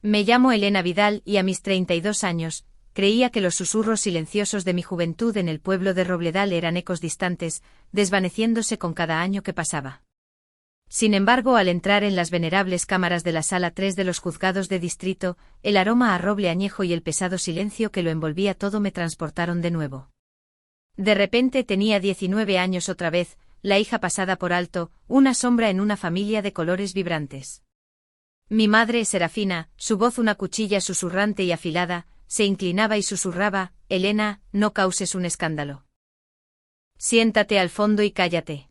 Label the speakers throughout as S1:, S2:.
S1: Me llamo Elena Vidal y a mis 32 años, creía que los susurros silenciosos de mi juventud en el pueblo de Robledal eran ecos distantes, desvaneciéndose con cada año que pasaba. Sin embargo, al entrar en las venerables cámaras de la Sala 3 de los juzgados de distrito, el aroma a roble añejo y el pesado silencio que lo envolvía todo me transportaron de nuevo. De repente tenía 19 años otra vez, la hija pasada por alto, una sombra en una familia de colores vibrantes. Mi madre, Serafina, su voz una cuchilla susurrante y afilada, se inclinaba y susurraba: «Elena, no causes un escándalo. Siéntate al fondo y cállate».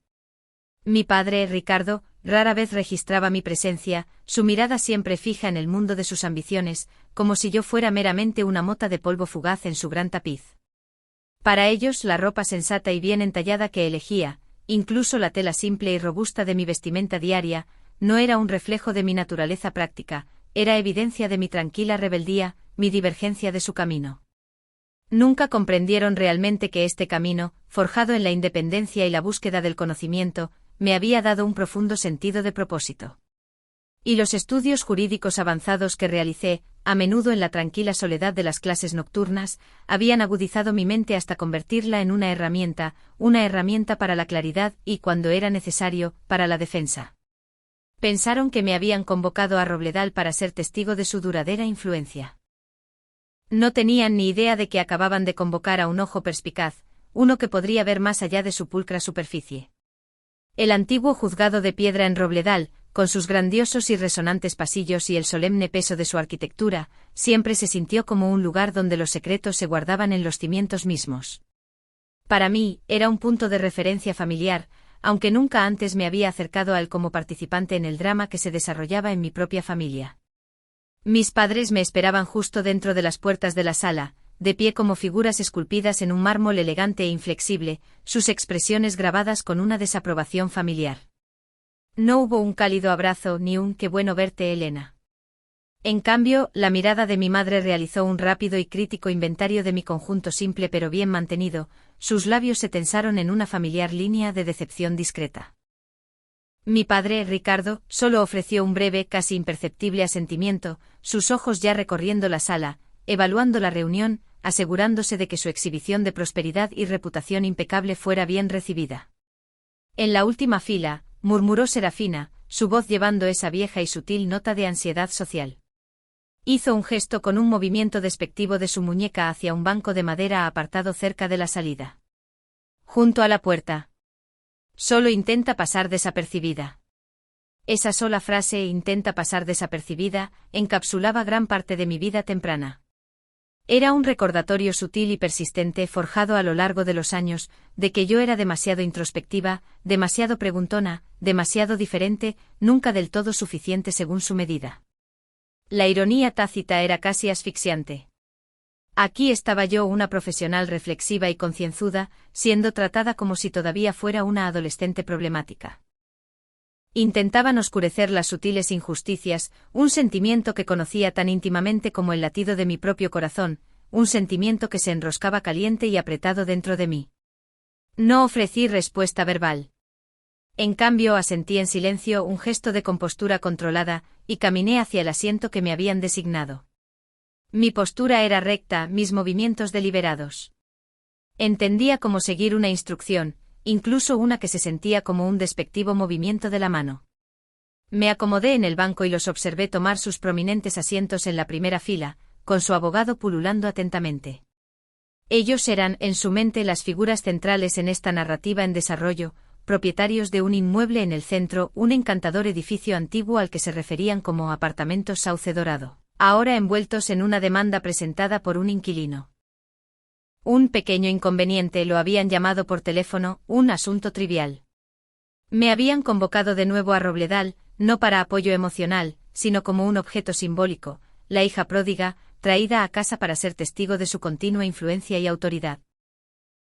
S1: Mi padre, Ricardo, rara vez registraba mi presencia, su mirada siempre fija en el mundo de sus ambiciones, como si yo fuera meramente una mota de polvo fugaz en su gran tapiz. Para ellos, la ropa sensata y bien entallada que elegía, incluso la tela simple y robusta de mi vestimenta diaria, no era un reflejo de mi naturaleza práctica, era evidencia de mi tranquila rebeldía, mi divergencia de su camino. Nunca comprendieron realmente que este camino, forjado en la independencia y la búsqueda del conocimiento, me había dado un profundo sentido de propósito. Y los estudios jurídicos avanzados que realicé, a menudo en la tranquila soledad de las clases nocturnas, habían agudizado mi mente hasta convertirla en una herramienta para la claridad y, cuando era necesario, para la defensa. Pensaron que me habían convocado a Robledal para ser testigo de su duradera influencia. No tenían ni idea de que acababan de convocar a un ojo perspicaz, uno que podría ver más allá de su pulcra superficie. El antiguo juzgado de piedra en Robledal, con sus grandiosos y resonantes pasillos y el solemne peso de su arquitectura, siempre se sintió como un lugar donde los secretos se guardaban en los cimientos mismos. Para mí, era un punto de referencia familiar, aunque nunca antes me había acercado a él como participante en el drama que se desarrollaba en mi propia familia. Mis padres me esperaban justo dentro de las puertas de la sala, de pie como figuras esculpidas en un mármol elegante e inflexible, sus expresiones grabadas con una desaprobación familiar. No hubo un cálido abrazo ni un «qué bueno verte, Elena». En cambio, la mirada de mi madre realizó un rápido y crítico inventario de mi conjunto simple pero bien mantenido, sus labios se tensaron en una familiar línea de decepción discreta. Mi padre, Ricardo, solo ofreció un breve, casi imperceptible asentimiento, sus ojos ya recorriendo la sala, evaluando la reunión, asegurándose de que su exhibición de prosperidad y reputación impecable fuera bien recibida. En la última fila, murmuró Serafina, su voz llevando esa vieja y sutil nota de ansiedad social. Hizo un gesto con un movimiento despectivo de su muñeca hacia un banco de madera apartado cerca de la salida. Junto a la puerta. Solo intenta pasar desapercibida. Esa sola frase, intenta pasar desapercibida, encapsulaba gran parte de mi vida temprana. Era un recordatorio sutil y persistente forjado a lo largo de los años, de que yo era demasiado introspectiva, demasiado preguntona, demasiado diferente, nunca del todo suficiente según su medida. La ironía tácita era casi asfixiante. Aquí estaba yo, una profesional reflexiva y concienzuda, siendo tratada como si todavía fuera una adolescente problemática. Intentaban oscurecer las sutiles injusticias, un sentimiento que conocía tan íntimamente como el latido de mi propio corazón, un sentimiento que se enroscaba caliente y apretado dentro de mí. No ofrecí respuesta verbal. En cambio, asentí en silencio, un gesto de compostura controlada, y caminé hacia el asiento que me habían designado. Mi postura era recta, mis movimientos deliberados. Entendía cómo seguir una instrucción, incluso una que se sentía como un despectivo movimiento de la mano. Me acomodé en el banco y los observé tomar sus prominentes asientos en la primera fila, con su abogado pululando atentamente. Ellos eran, en su mente, las figuras centrales en esta narrativa en desarrollo, propietarios de un inmueble en el centro, un encantador edificio antiguo al que se referían como apartamentos Sauce Dorado, ahora envueltos en una demanda presentada por un inquilino. Un pequeño inconveniente, lo habían llamado por teléfono, un asunto trivial. Me habían convocado de nuevo a Robledal, no para apoyo emocional, sino como un objeto simbólico, la hija pródiga, traída a casa para ser testigo de su continua influencia y autoridad.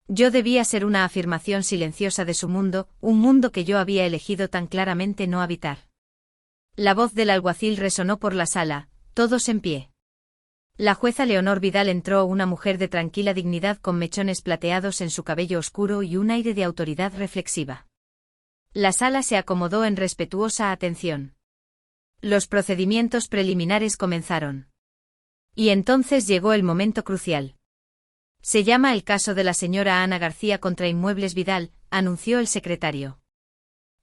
S1: Yo debía ser una afirmación silenciosa de su mundo, un mundo que yo había elegido tan claramente no habitar. La voz del alguacil resonó por la sala, todos en pie. La jueza Leonor Vidal entró, una mujer de tranquila dignidad con mechones plateados en su cabello oscuro y un aire de autoridad reflexiva. La sala se acomodó en respetuosa atención. Los procedimientos preliminares comenzaron. Y entonces llegó el momento crucial. Se llama el caso de la señora Ana García contra Inmuebles Vidal, anunció el secretario.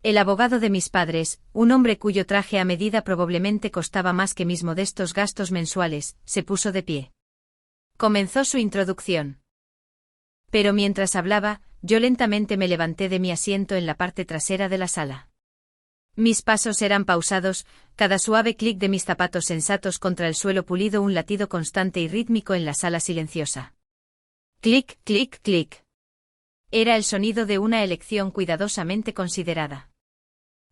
S1: El abogado de mis padres, un hombre cuyo traje a medida probablemente costaba más que mis modestos gastos mensuales, se puso de pie. Comenzó su introducción. Pero mientras hablaba, yo lentamente me levanté de mi asiento en la parte trasera de la sala. Mis pasos eran pausados, cada suave clic de mis zapatos sensatos contra el suelo pulido un latido constante y rítmico en la sala silenciosa. Clic, clic, clic. Era el sonido de una elección cuidadosamente considerada.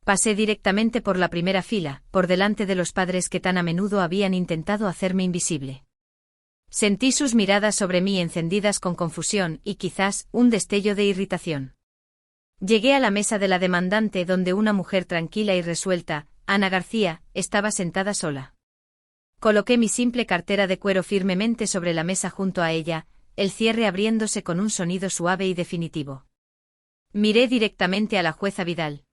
S1: Pasé directamente por la primera fila, por delante de los padres que tan a menudo habían intentado hacerme invisible. Sentí sus miradas sobre mí encendidas con confusión y quizás un destello de irritación. Llegué a la mesa de la demandante donde una mujer tranquila y resuelta, Ana García, estaba sentada sola. Coloqué mi simple cartera de cuero firmemente sobre la mesa junto a ella, el cierre abriéndose con un sonido suave y definitivo. Miré directamente a la jueza Vidal.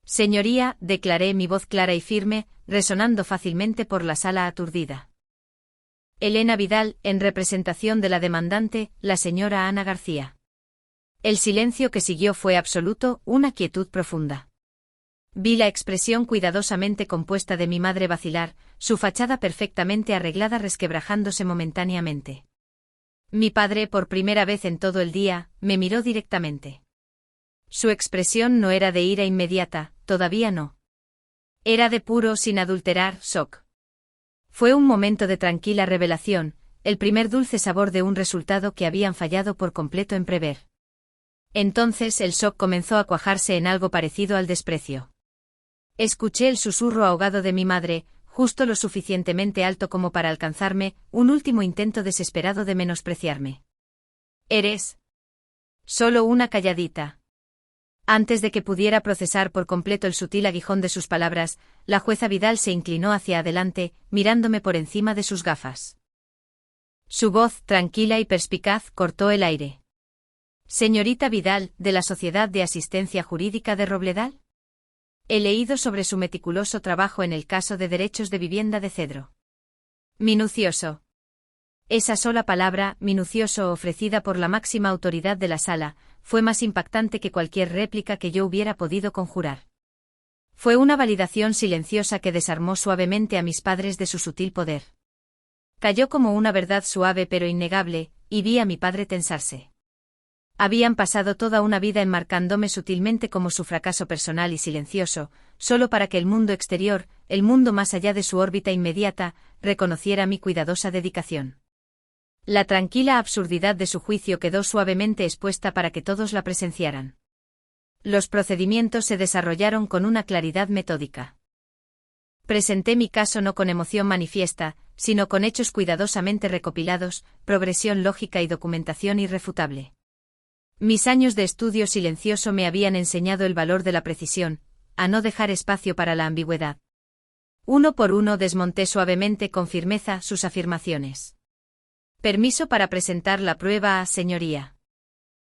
S1: Señoría, declaré mi voz clara y firme, resonando fácilmente por la sala aturdida. Elena Vidal, en representación de la demandante, la señora Ana García. El silencio que siguió fue absoluto, una quietud profunda. Vi la expresión cuidadosamente compuesta de mi madre vacilar, su fachada perfectamente arreglada resquebrajándose momentáneamente. Mi padre, por primera vez en todo el día, me miró directamente. Su expresión no era de ira inmediata, todavía no. Era de puro, sin adulterar, shock. Fue un momento de tranquila revelación, el primer dulce sabor de un resultado que habían fallado por completo en prever. Entonces el shock comenzó a cuajarse en algo parecido al desprecio. Escuché el susurro ahogado de mi madre, justo lo suficientemente alto como para alcanzarme, un último intento desesperado de menospreciarme. Eres solo una calladita. Antes de que pudiera procesar por completo el sutil aguijón de sus palabras, la jueza Vidal se inclinó hacia adelante, mirándome por encima de sus gafas. Su voz, tranquila y perspicaz, cortó el aire. Señorita Vidal, de la Sociedad de Asistencia Jurídica de Robledal. He leído sobre su meticuloso trabajo en el caso de derechos de vivienda de Cedro. Minucioso. Esa sola palabra, minucioso, ofrecida por la máxima autoridad de la sala, fue más impactante que cualquier réplica que yo hubiera podido conjurar. Fue una validación silenciosa que desarmó suavemente a mis padres de su sutil poder. Cayó como una verdad suave pero innegable, y vi a mi padre tensarse. Habían pasado toda una vida enmarcándome sutilmente como su fracaso personal y silencioso, solo para que el mundo exterior, el mundo más allá de su órbita inmediata, reconociera mi cuidadosa dedicación. La tranquila absurdidad de su juicio quedó suavemente expuesta para que todos la presenciaran. Los procedimientos se desarrollaron con una claridad metódica. Presenté mi caso no con emoción manifiesta, sino con hechos cuidadosamente recopilados, progresión lógica y documentación irrefutable. Mis años de estudio silencioso me habían enseñado el valor de la precisión, a no dejar espacio para la ambigüedad. Uno por uno desmonté suavemente con firmeza sus afirmaciones. Permiso para presentar la prueba, señoría.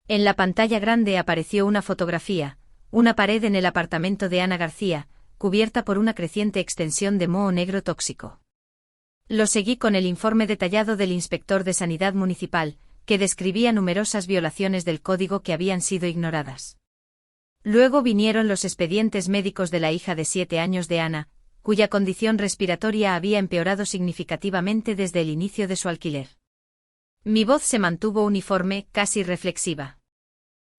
S1: En la pantalla grande apareció una fotografía, una pared en el apartamento de Ana García, cubierta por una creciente extensión de moho negro tóxico. Lo seguí con el informe detallado del inspector de Sanidad Municipal, que describía numerosas violaciones del código que habían sido ignoradas. Luego vinieron los expedientes médicos de la hija de 7 años de Ana, cuya condición respiratoria había empeorado significativamente desde el inicio de su alquiler. Mi voz se mantuvo uniforme, casi reflexiva.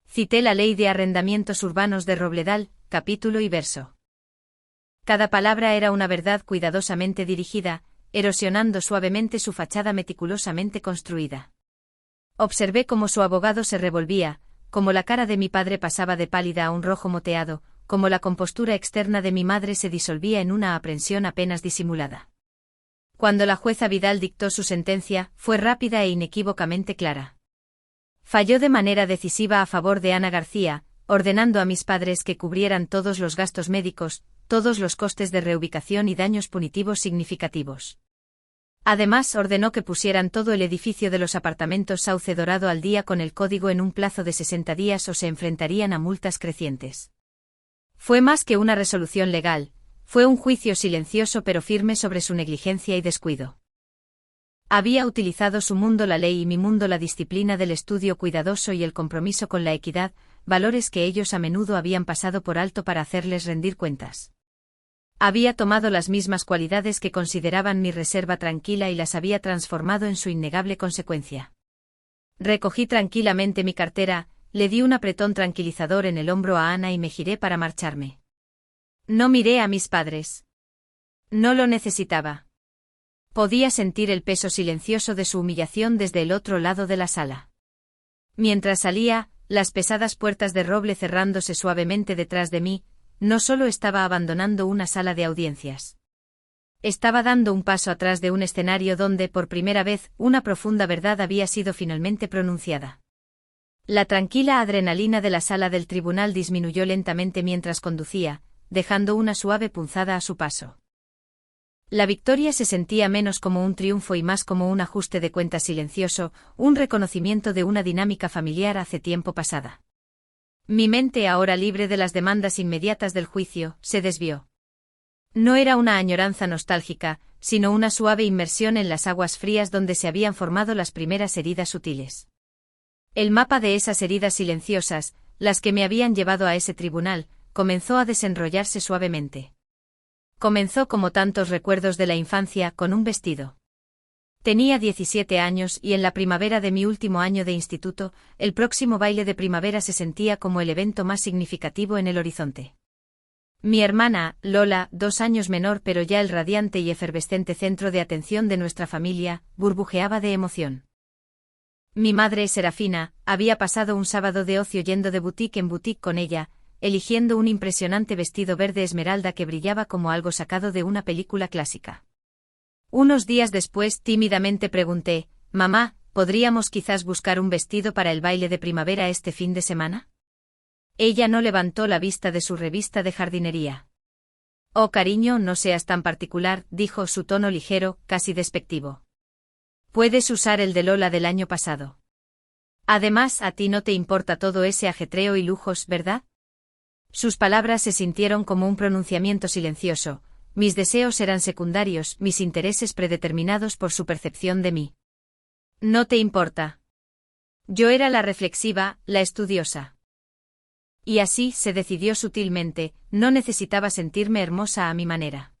S1: Cité la Ley de Arrendamientos Urbanos de Robledal, capítulo y verso. Cada palabra era una verdad cuidadosamente dirigida, erosionando suavemente su fachada meticulosamente construida. Observé cómo su abogado se revolvía, cómo la cara de mi padre pasaba de pálida a un rojo moteado, cómo la compostura externa de mi madre se disolvía en una aprensión apenas disimulada. Cuando la jueza Vidal dictó su sentencia, fue rápida e inequívocamente clara. Falló de manera decisiva a favor de Ana García, ordenando a mis padres que cubrieran todos los gastos médicos, todos los costes de reubicación y daños punitivos significativos. Además, ordenó que pusieran todo el edificio de los apartamentos Sauce Dorado al día con el código en un plazo de 60 días o se enfrentarían a multas crecientes. Fue más que una resolución legal, Fue un juicio silencioso pero firme sobre su negligencia y descuido. Había utilizado su mundo la ley y mi mundo la disciplina del estudio cuidadoso y el compromiso con la equidad, valores que ellos a menudo habían pasado por alto para hacerles rendir cuentas. Había tomado las mismas cualidades que consideraban mi reserva tranquila y las había transformado en su innegable consecuencia. Recogí tranquilamente mi cartera, le di un apretón tranquilizador en el hombro a Ana y me giré para marcharme. No miré a mis padres. No lo necesitaba. Podía sentir el peso silencioso de su humillación desde el otro lado de la sala. Mientras salía, las pesadas puertas de roble cerrándose suavemente detrás de mí, no solo estaba abandonando una sala de audiencias. Estaba dando un paso atrás de un escenario donde, por primera vez, una profunda verdad había sido finalmente pronunciada. La tranquila adrenalina de la sala del tribunal disminuyó lentamente mientras conducía, dejando una suave punzada a su paso. La victoria se sentía menos como un triunfo y más como un ajuste de cuentas silencioso, un reconocimiento de una dinámica familiar hace tiempo pasada. Mi mente, ahora libre de las demandas inmediatas del juicio, se desvió. No era una añoranza nostálgica, sino una suave inmersión en las aguas frías donde se habían formado las primeras heridas sutiles. El mapa de esas heridas silenciosas, las que me habían llevado a ese tribunal, comenzó a desenrollarse suavemente. Comenzó como tantos recuerdos de la infancia, con un vestido. Tenía 17 años y en la primavera de mi último año de instituto, el próximo baile de primavera se sentía como el evento más significativo en el horizonte. Mi hermana, Lola, 2 años menor pero ya el radiante y efervescente centro de atención de nuestra familia, burbujeaba de emoción. Mi madre, Serafina, había pasado un sábado de ocio yendo de boutique en boutique con ella, eligiendo un impresionante vestido verde esmeralda que brillaba como algo sacado de una película clásica. Unos días después tímidamente pregunté, «Mamá, ¿podríamos quizás buscar un vestido para el baile de primavera este fin de semana?» Ella no levantó la vista de su revista de jardinería. «Oh, cariño, no seas tan particular», dijo, su tono ligero, casi despectivo. «Puedes usar el de Lola del año pasado. Además, a ti no te importa todo ese ajetreo y lujos, ¿verdad?» Sus palabras se sintieron como un pronunciamiento silencioso. Mis deseos eran secundarios, mis intereses predeterminados por su percepción de mí. «¿No te importa?» Yo era la reflexiva, la estudiosa. Y así se decidió sutilmente, no necesitaba sentirme hermosa a mi manera.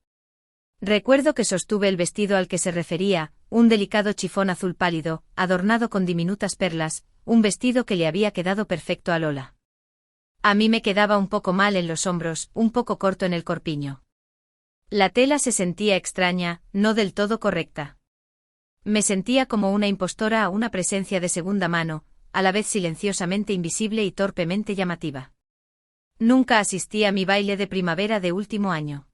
S1: Recuerdo que sostuve el vestido al que se refería, un delicado chifón azul pálido, adornado con diminutas perlas, un vestido que le había quedado perfecto a Lola. A mí me quedaba un poco mal en los hombros, un poco corto en el corpiño. La tela se sentía extraña, no del todo correcta. Me sentía como una impostora a una presencia de segunda mano, a la vez silenciosamente invisible y torpemente llamativa. Nunca asistí a mi baile de primavera de último año.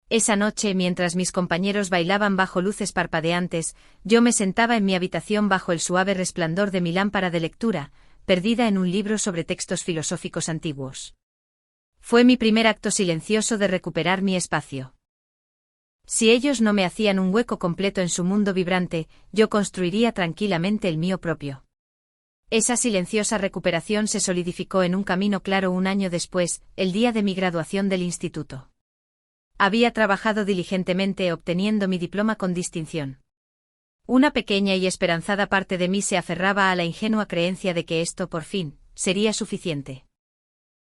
S1: Esa noche, mientras mis compañeros bailaban bajo luces parpadeantes, yo me sentaba en mi habitación bajo el suave resplandor de mi lámpara de lectura, perdida en un libro sobre textos filosóficos antiguos. Fue mi primer acto silencioso de recuperar mi espacio. Si ellos no me hacían un hueco completo en su mundo vibrante, yo construiría tranquilamente el mío propio. Esa silenciosa recuperación se solidificó en un camino claro un año después, el día de mi graduación del instituto. Había trabajado diligentemente obteniendo mi diploma con distinción. Una pequeña y esperanzada parte de mí se aferraba a la ingenua creencia de que esto, por fin, sería suficiente.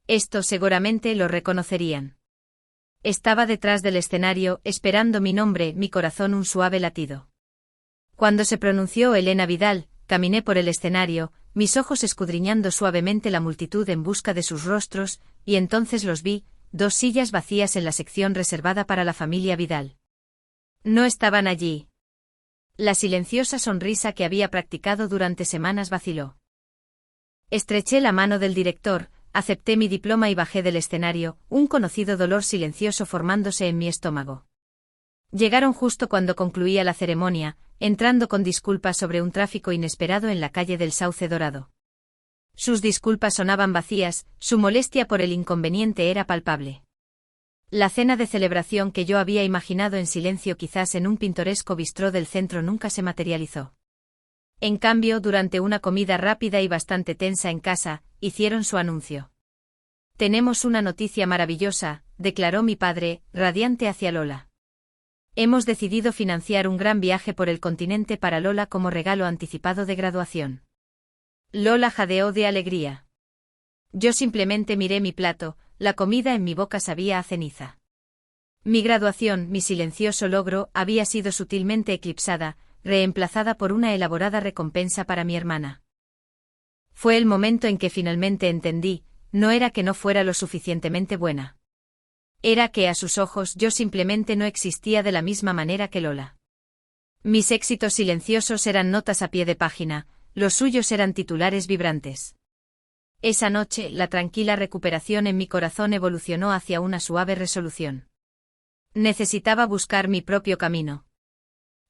S1: Esto seguramente lo reconocerían. Estaba detrás del escenario, esperando mi nombre, mi corazón un suave latido. Cuando se pronunció Elena Vidal, caminé por el escenario, mis ojos escudriñando suavemente la multitud en busca de sus rostros, y entonces los vi, 2 sillas vacías en la sección reservada para la familia Vidal. No estaban allí. La silenciosa sonrisa que había practicado durante semanas vaciló. Estreché la mano del director, acepté mi diploma y bajé del escenario, un conocido dolor silencioso formándose en mi estómago. Llegaron justo cuando concluía la ceremonia, entrando con disculpas sobre un tráfico inesperado en la calle del Sauce Dorado. Sus disculpas sonaban vacías, su molestia por el inconveniente era palpable. La cena de celebración que yo había imaginado en silencio quizás en un pintoresco bistró del centro nunca se materializó. En cambio, durante una comida rápida y bastante tensa en casa, hicieron su anuncio. «Tenemos una noticia maravillosa», declaró mi padre, radiante hacia Lola. Hemos decidido financiar un gran viaje por el continente para Lola como regalo anticipado de graduación. Lola jadeó de alegría. Yo simplemente miré mi plato, la comida en mi boca sabía a ceniza. Mi graduación, mi silencioso logro, había sido sutilmente eclipsada, reemplazada por una elaborada recompensa para mi hermana. Fue el momento en que finalmente entendí, no era que no fuera lo suficientemente buena. Era que a sus ojos yo simplemente no existía de la misma manera que Lola. Mis éxitos silenciosos eran notas a pie de página, los suyos eran titulares vibrantes. Esa noche, la tranquila recuperación en mi corazón evolucionó hacia una suave resolución. Necesitaba buscar mi propio camino.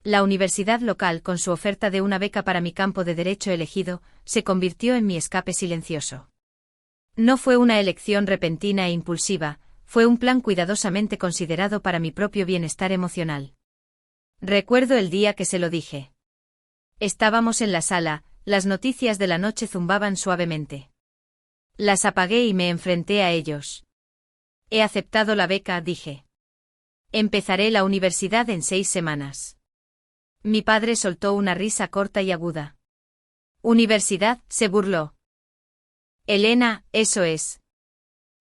S1: La universidad local, con su oferta de una beca para mi campo de derecho elegido, se convirtió en mi escape silencioso. No fue una elección repentina e impulsiva, fue un plan cuidadosamente considerado para mi propio bienestar emocional. Recuerdo el día que se lo dije. Estábamos en la sala, las noticias de la noche zumbaban suavemente. Las apagué y me enfrenté a ellos. He aceptado la beca, dije. Empezaré la universidad en 6 semanas. Mi padre soltó una risa corta y aguda. ¿Universidad?, se burló. Elena, eso es.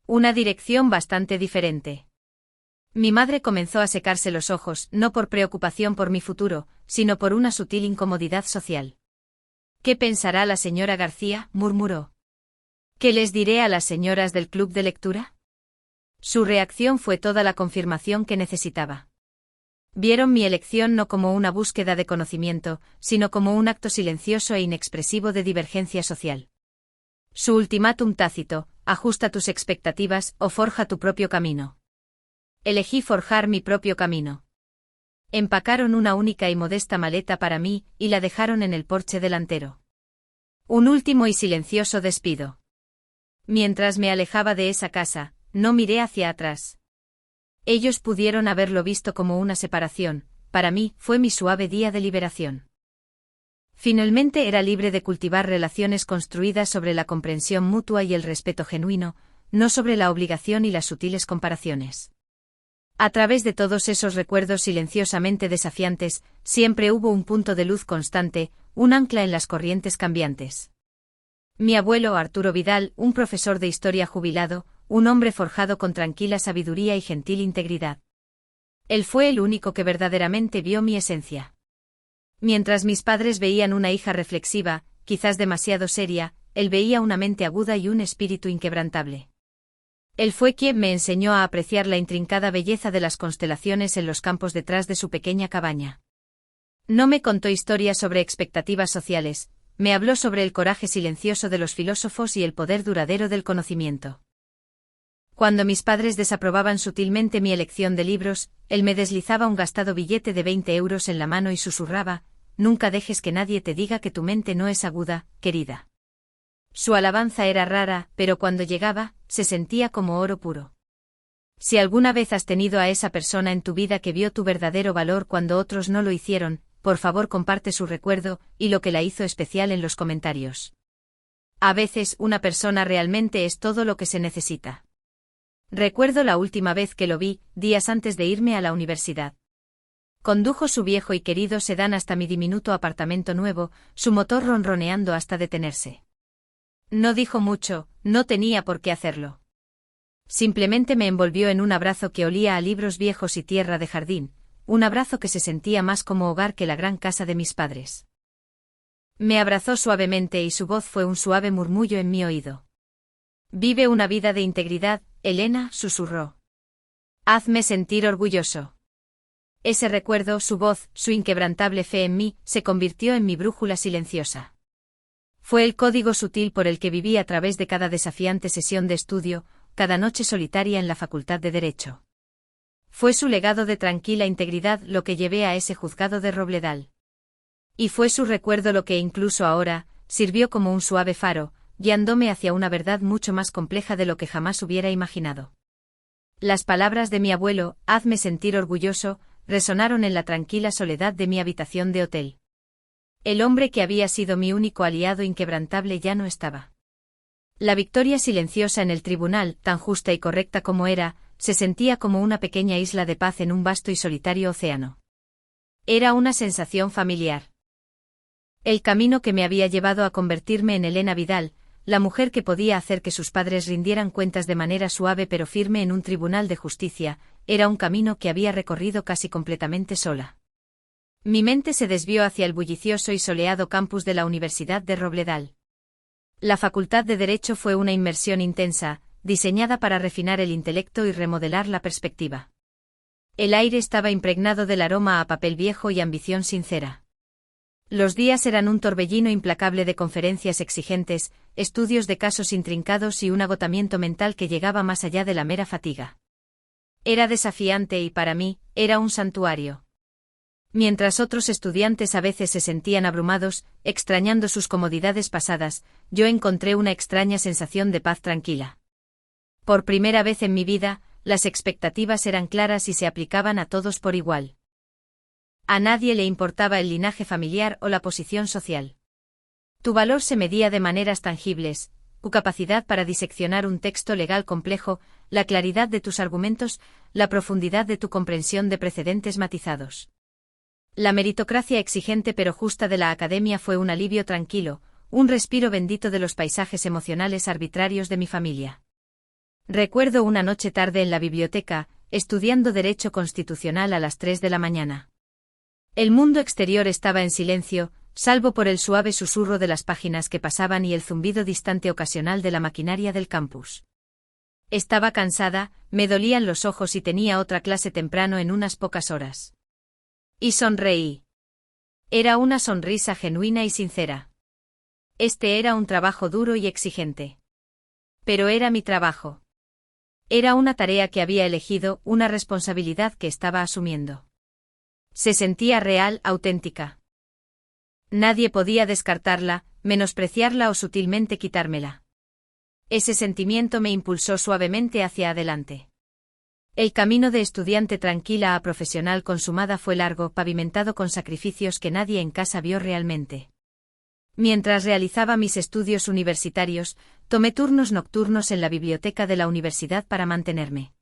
S1: Una dirección bastante diferente. Mi madre comenzó a secarse los ojos, no por preocupación por mi futuro, sino por una sutil incomodidad social. ¿Qué pensará la señora García?, murmuró. ¿Qué les diré a las señoras del club de lectura? Su reacción fue toda la confirmación que necesitaba. Vieron mi elección no como una búsqueda de conocimiento, sino como un acto silencioso e inexpresivo de divergencia social. Su ultimátum tácito: ajusta tus expectativas o forja tu propio camino. Elegí forjar mi propio camino. Empacaron una única y modesta maleta para mí, y la dejaron en el porche delantero. Un último y silencioso despido. Mientras me alejaba de esa casa, no miré hacia atrás. Ellos pudieron haberlo visto como una separación, para mí fue mi suave día de liberación. Finalmente era libre de cultivar relaciones construidas sobre la comprensión mutua y el respeto genuino, no sobre la obligación y las sutiles comparaciones. A través de todos esos recuerdos silenciosamente desafiantes, siempre hubo un punto de luz constante, un ancla en las corrientes cambiantes. Mi abuelo Arturo Vidal, un profesor de historia jubilado, un hombre forjado con tranquila sabiduría y gentil integridad. Él fue el único que verdaderamente vio mi esencia. Mientras mis padres veían una hija reflexiva, quizás demasiado seria, él veía una mente aguda y un espíritu inquebrantable. Él fue quien me enseñó a apreciar la intrincada belleza de las constelaciones en los campos detrás de su pequeña cabaña. No me contó historias sobre expectativas sociales, me habló sobre el coraje silencioso de los filósofos y el poder duradero del conocimiento. Cuando mis padres desaprobaban sutilmente mi elección de libros, él me deslizaba un gastado billete de 20 euros en la mano y susurraba: «Nunca dejes que nadie te diga que tu mente no es aguda, querida». Su alabanza era rara, pero cuando llegaba, se sentía como oro puro. Si alguna vez has tenido a esa persona en tu vida que vio tu verdadero valor cuando otros no lo hicieron, por favor comparte su recuerdo y lo que la hizo especial en los comentarios. A veces una persona realmente es todo lo que se necesita. Recuerdo la última vez que lo vi, días antes de irme a la universidad. Condujo su viejo y querido sedán hasta mi diminuto apartamento nuevo, su motor ronroneando hasta detenerse. No dijo mucho, no tenía por qué hacerlo. Simplemente me envolvió en un abrazo que olía a libros viejos y tierra de jardín, un abrazo que se sentía más como hogar que la gran casa de mis padres. Me abrazó suavemente y su voz fue un suave murmullo en mi oído. «Vive una vida de integridad, Elena», susurró. «Hazme sentir orgulloso». Ese recuerdo, su voz, su inquebrantable fe en mí, se convirtió en mi brújula silenciosa. Fue el código sutil por el que viví a través de cada desafiante sesión de estudio, cada noche solitaria en la Facultad de Derecho. Fue su legado de tranquila integridad lo que llevé a ese juzgado de Robledal. Y fue su recuerdo lo que incluso ahora, sirvió como un suave faro, guiándome hacia una verdad mucho más compleja de lo que jamás hubiera imaginado. Las palabras de mi abuelo, «hazme sentir orgulloso», resonaron en la tranquila soledad de mi habitación de hotel. El hombre que había sido mi único aliado inquebrantable ya no estaba. La victoria silenciosa en el tribunal, tan justa y correcta como era, se sentía como una pequeña isla de paz en un vasto y solitario océano. Era una sensación familiar. El camino que me había llevado a convertirme en Elena Vidal, la mujer que podía hacer que sus padres rindieran cuentas de manera suave pero firme en un tribunal de justicia, era un camino que había recorrido casi completamente sola. Mi mente se desvió hacia el bullicioso y soleado campus de la Universidad de Robledal. La Facultad de Derecho fue una inmersión intensa, diseñada para refinar el intelecto y remodelar la perspectiva. El aire estaba impregnado del aroma a papel viejo y ambición sincera. Los días eran un torbellino implacable de conferencias exigentes, estudios de casos intrincados y un agotamiento mental que llegaba más allá de la mera fatiga. Era desafiante y para mí, era un santuario. Mientras otros estudiantes a veces se sentían abrumados, extrañando sus comodidades pasadas, yo encontré una extraña sensación de paz tranquila. Por primera vez en mi vida, las expectativas eran claras y se aplicaban a todos por igual. A nadie le importaba el linaje familiar o la posición social. Tu valor se medía de maneras tangibles, tu capacidad para diseccionar un texto legal complejo, la claridad de tus argumentos, la profundidad de tu comprensión de precedentes matizados. La meritocracia exigente pero justa de la academia fue un alivio tranquilo, un respiro bendito de los paisajes emocionales arbitrarios de mi familia. Recuerdo una noche tarde en la biblioteca, estudiando Derecho Constitucional a las 3 de la mañana. El mundo exterior estaba en silencio, salvo por el suave susurro de las páginas que pasaban y el zumbido distante ocasional de la maquinaria del campus. Estaba cansada, me dolían los ojos y tenía otra clase temprano en unas pocas horas. Y sonreí. Era una sonrisa genuina y sincera. Este era un trabajo duro y exigente. Pero era mi trabajo. Era una tarea que había elegido, una responsabilidad que estaba asumiendo. Se sentía real, auténtica. Nadie podía descartarla, menospreciarla o sutilmente quitármela. Ese sentimiento me impulsó suavemente hacia adelante. El camino de estudiante tranquila a profesional consumada fue largo, pavimentado con sacrificios que nadie en casa vio realmente. Mientras realizaba mis estudios universitarios, tomé turnos nocturnos en la biblioteca de la universidad para mantenerme.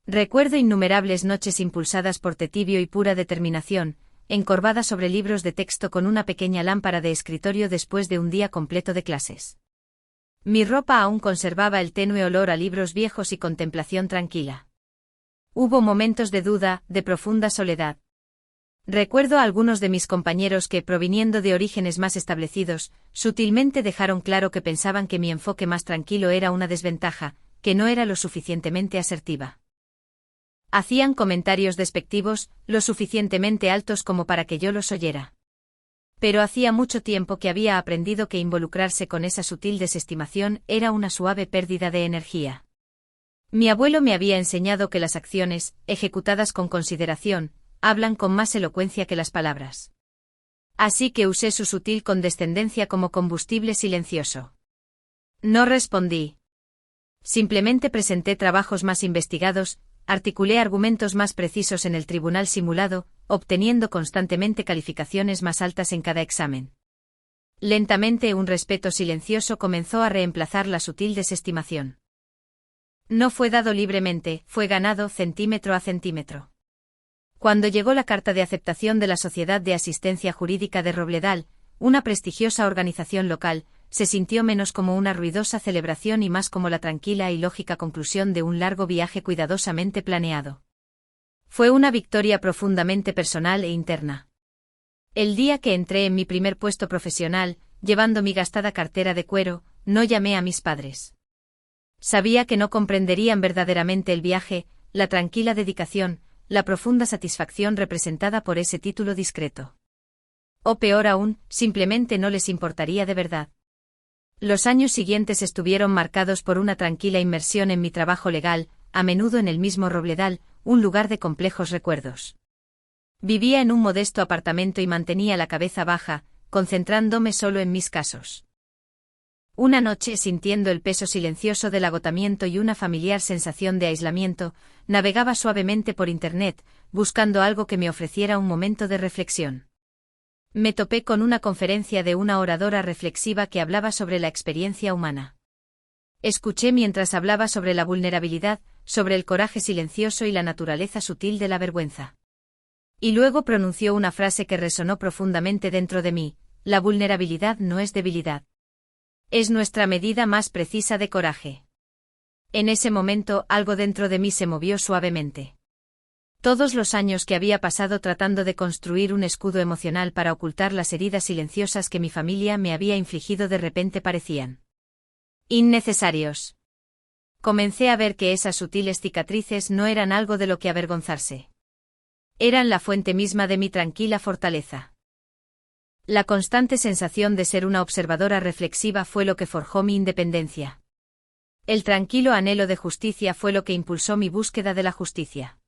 S1: Recuerdo innumerables noches impulsadas por tibio y pura determinación, encorvada sobre libros de texto con una pequeña lámpara de escritorio después de un día completo de clases. Mi ropa aún conservaba el tenue olor a libros viejos y contemplación tranquila. Hubo momentos de duda, de profunda soledad. Recuerdo a algunos de mis compañeros que, proviniendo de orígenes más establecidos, sutilmente dejaron claro que pensaban que mi enfoque más tranquilo era una desventaja, que no era lo suficientemente asertiva. Hacían comentarios despectivos, lo suficientemente altos como para que yo los oyera. Pero hacía mucho tiempo que había aprendido que involucrarse con esa sutil desestimación era una suave pérdida de energía. Mi abuelo me había enseñado que las acciones, ejecutadas con consideración, hablan con más elocuencia que las palabras. Así que usé su sutil condescendencia como combustible silencioso. No respondí. Simplemente presenté trabajos más investigados, articulé argumentos más precisos en el tribunal simulado, obteniendo constantemente calificaciones más altas en cada examen. Lentamente un respeto silencioso comenzó a reemplazar la sutil desestimación. No fue dado libremente, fue ganado centímetro a centímetro. Cuando llegó la carta de aceptación de la Sociedad de Asistencia Jurídica de Robledal, una prestigiosa organización local, se sintió menos como una ruidosa celebración y más como la tranquila y lógica conclusión de un largo viaje cuidadosamente planeado. Fue una victoria profundamente personal e interna. El día que entré en mi primer puesto profesional, llevando mi gastada cartera de cuero, no llamé a mis padres. Sabía que no comprenderían verdaderamente el viaje, la tranquila dedicación, la profunda satisfacción representada por ese título discreto. O peor aún, simplemente no les importaría de verdad. Los años siguientes estuvieron marcados por una tranquila inmersión en mi trabajo legal, a menudo en el mismo Robledal, un lugar de complejos recuerdos. Vivía en un modesto apartamento y mantenía la cabeza baja, concentrándome solo en mis casos. Una noche, sintiendo el peso silencioso del agotamiento y una familiar sensación de aislamiento, navegaba suavemente por Internet, buscando algo que me ofreciera un momento de reflexión. Me topé con una conferencia de una oradora reflexiva que hablaba sobre la experiencia humana. Escuché mientras hablaba sobre la vulnerabilidad, sobre el coraje silencioso y la naturaleza sutil de la vergüenza. Y luego pronunció una frase que resonó profundamente dentro de mí: la vulnerabilidad no es debilidad. Es nuestra medida más precisa de coraje. En ese momento algo dentro de mí se movió suavemente. Todos los años que había pasado tratando de construir un escudo emocional para ocultar las heridas silenciosas que mi familia me había infligido de repente parecían innecesarios. Comencé a ver que esas sutiles cicatrices no eran algo de lo que avergonzarse. Eran la fuente misma de mi tranquila fortaleza. La constante sensación de ser una observadora reflexiva fue lo que forjó mi independencia. El tranquilo anhelo de justicia fue lo que impulsó mi búsqueda de la justicia.